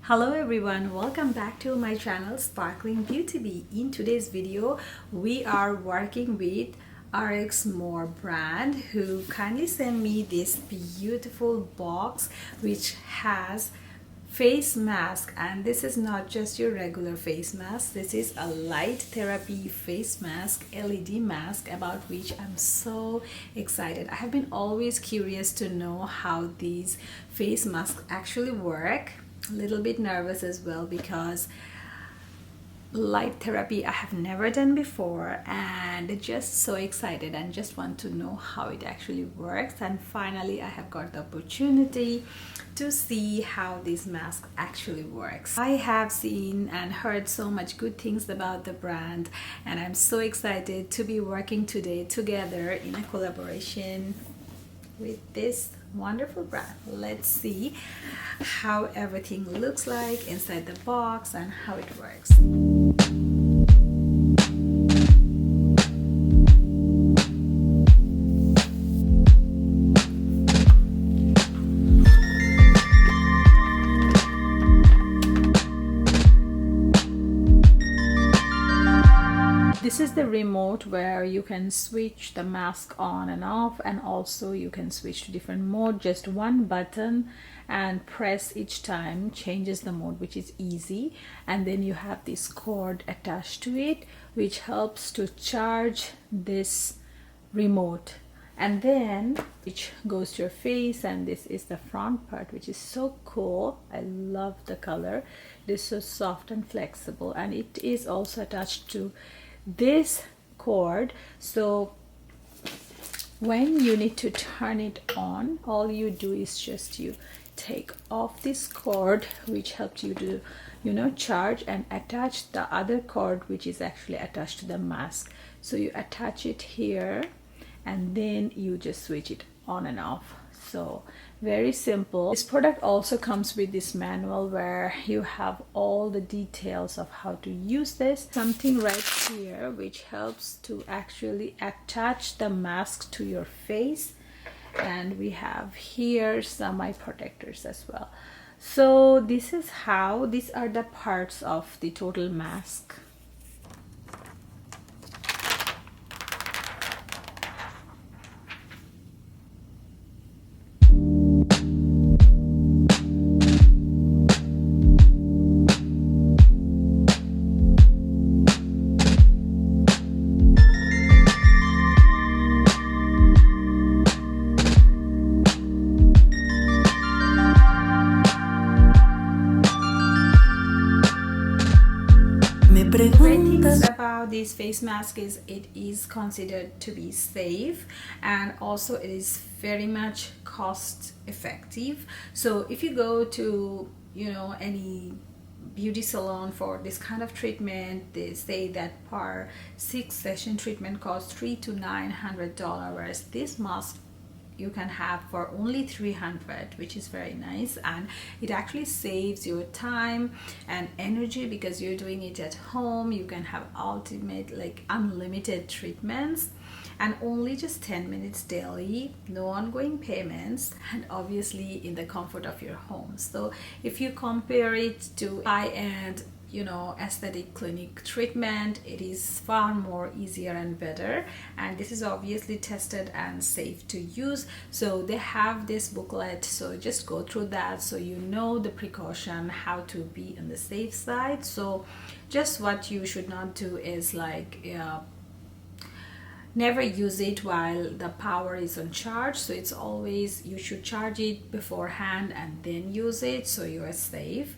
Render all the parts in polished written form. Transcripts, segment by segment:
Hello everyone, welcome back to my channel Sparklingbeautybee. In today's video we are working with Rxmoore brand, who kindly sent me this beautiful box which has face mask. And this is not just your regular face mask, this is a light therapy face mask, LED mask, about which I'm so excited. I have been always curious to know how these face masks actually work. A little bit nervous as well, because light therapy I have never done before, and just so excited and just want to know how it actually works. And finally I have got the opportunity to see how this mask actually works. I have seen and heard so much good things about the brand, and I'm so excited to be working today together in a collaboration with this wonderful brand. Let's see how everything looks like inside the box and how it works. This is the remote where you can switch the mask on and off, and also you can switch to different mode. Just one button and press each time changes the mode, which is easy. And then you have this cord attached to it which helps to charge this remote, and then which goes to your face. And this is the front part, which is so cool. I love the color. It is so soft and flexible, and it is also attached to this cord. So when you need to turn it on, all you do is just you take off this cord, which helps you to charge, and attach the other cord which is actually attached to the mask. So you attach it here and then you just switch it on and off. So very simple. This product also comes with this manual where you have all the details of how to use this. Something right here which helps to actually attach the mask to your face, and we have here some eye protectors as well. So this is how these are the parts of the total mask. The great things about this face mask is it is considered to be safe, and also it is very much cost effective. So if you go to any beauty salon for this kind of treatment, they say that per 6-session treatment costs $300 to $900, whereas this mask you can have for only $300, which is very nice. And it actually saves your time and energy because you're doing it at home. You can have unlimited treatments, and only just 10 minutes daily, no ongoing payments, and obviously in the comfort of your home. So if you compare it to high-end aesthetic clinic treatment, it is far more easier and better. And this is obviously tested and safe to use. So they have this booklet, so just go through that so you know the precaution, how to be on the safe side. So just what you should not do is never use it while the power is on charge. So it's always, you should charge it beforehand and then use it, so you are safe.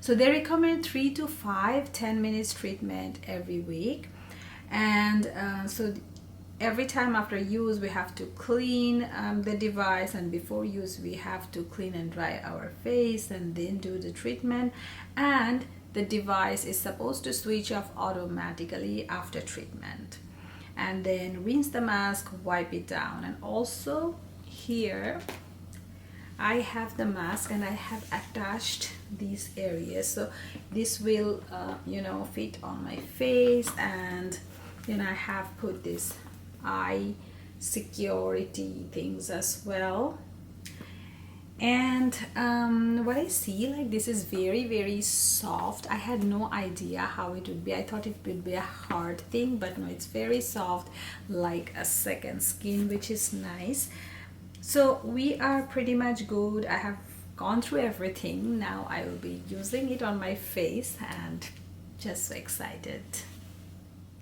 So they recommend 3 to 5 10 minutes treatment every week. And so every time after use we have to clean the device, and before use we have to clean and dry our face and then do the treatment. And the device is supposed to switch off automatically after treatment, and then rinse the mask, wipe it down. And also here I have the mask and I have attached these areas, so this will fit on my face. And then I have put this eye security things as well. And what I see, like, this is very soft. I had no idea how it would be. I thought it would be a hard thing, but no, it's very soft, like a second skin, which is nice. So we are pretty much good. I have gone through everything. Now I will be using it on my face and just so excited.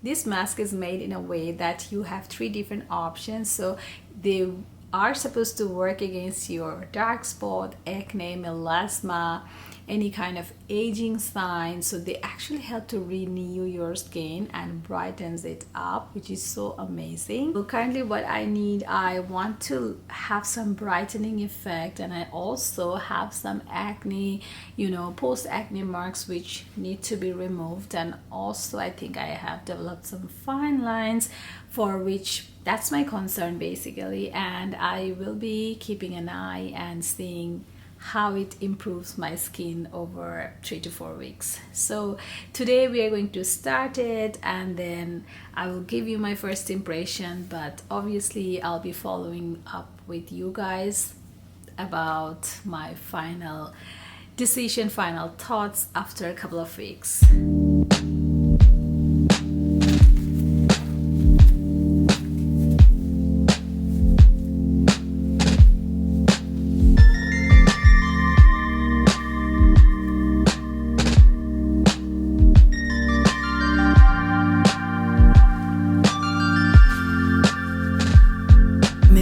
This mask is made in a way that you have 3 different options, so they are supposed to work against your dark spot, acne, melasma, any kind of aging sign. So they actually help to renew your skin and brightens it up, which is so amazing. So currently what I need, I want to have some brightening effect, and I also have some acne, you know, post acne marks which need to be removed. And also I think I have developed some fine lines, for which that's my concern basically, and I will be keeping an eye and seeing how it improves my skin over 3 to 4 weeks. So today we are going to start it, and then I will give you my first impression, but obviously I'll be following up with you guys about my final decision, final thoughts after a couple of weeks.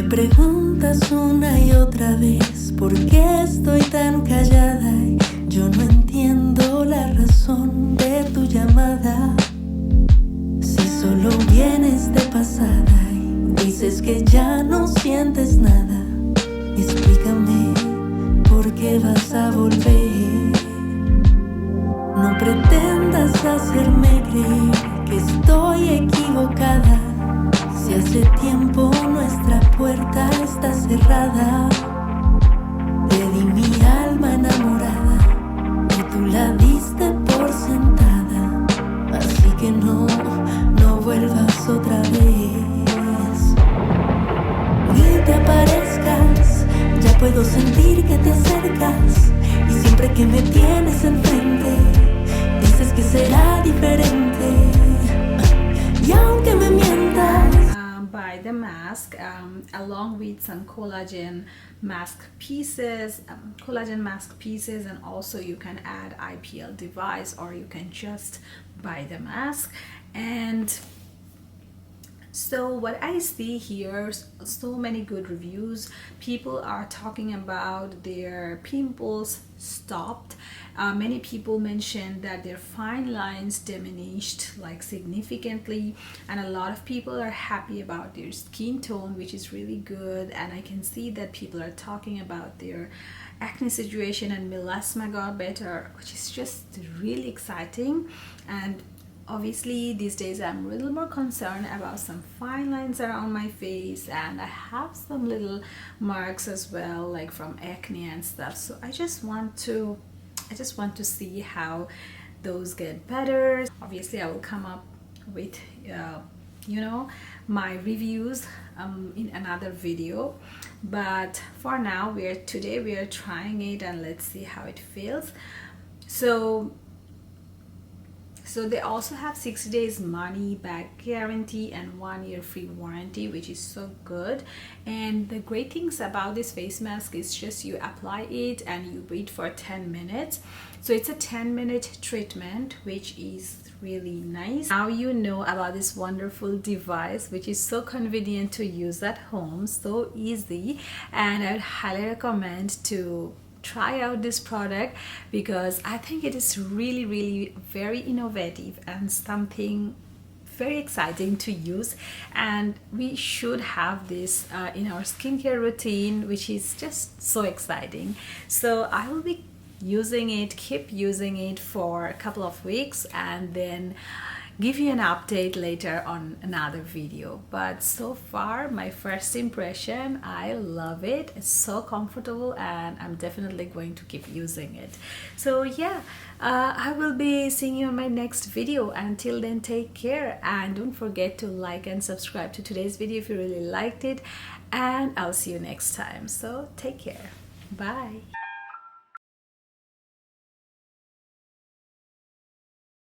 Preguntas una y otra vez por qué estoy tan callada. Yo no entiendo la razón de tu llamada. Si solo vienes de pasada y dices que ya no sientes nada, explícame por qué vas a volver. No pretendas hacerme creer que estoy equivocada. Si hace tiempo nuestra puerta está cerrada, te di mi alma enamorada y tú la diste por sentada. Así que no vuelvas otra vez. Ni te aparezcas, ya puedo sentir que te acercas. Y siempre que me tienes enfrente, dices que será diferente. Y aunque me mientas, buy the mask along with some collagen mask pieces, and also you can add IPL device, or you can just buy the mask. And so what I see here, so many good reviews. People are talking about their pimples stopped. Many people mentioned that their fine lines diminished like significantly, and a lot of people are happy about their skin tone, which is really good. And I can see that people are talking about their acne situation, and melasma got better, which is just really exciting. And obviously these days I'm a little more concerned about some fine lines around my face, and I have some little marks as well, like from acne and stuff. So I just want to see how those get better. Obviously I will come up with you know, my reviews in another video, but for now today we are trying it, and let's see how it feels. So they also have 60 days money back guarantee and 1 year free warranty, which is so good. And the great things about this face mask is just you apply it and you wait for 10 minutes. So it's a 10-minute treatment, which is really nice. Now you know about this wonderful device, which is so convenient to use at home, so easy, and I would highly recommend to try out this product, because I think it is really very innovative and something very exciting to use, and we should have this in our skincare routine, which is just so exciting. So I will be keep using it for a couple of weeks, and then give you an update later on another video. But so far, my first impression, I love it. It's so comfortable, and I'm definitely going to keep using it. So yeah, I will be seeing you in my next video. Until then, take care, and don't forget to like and subscribe to today's video if you really liked it, and I'll see you next time. So take care. Bye.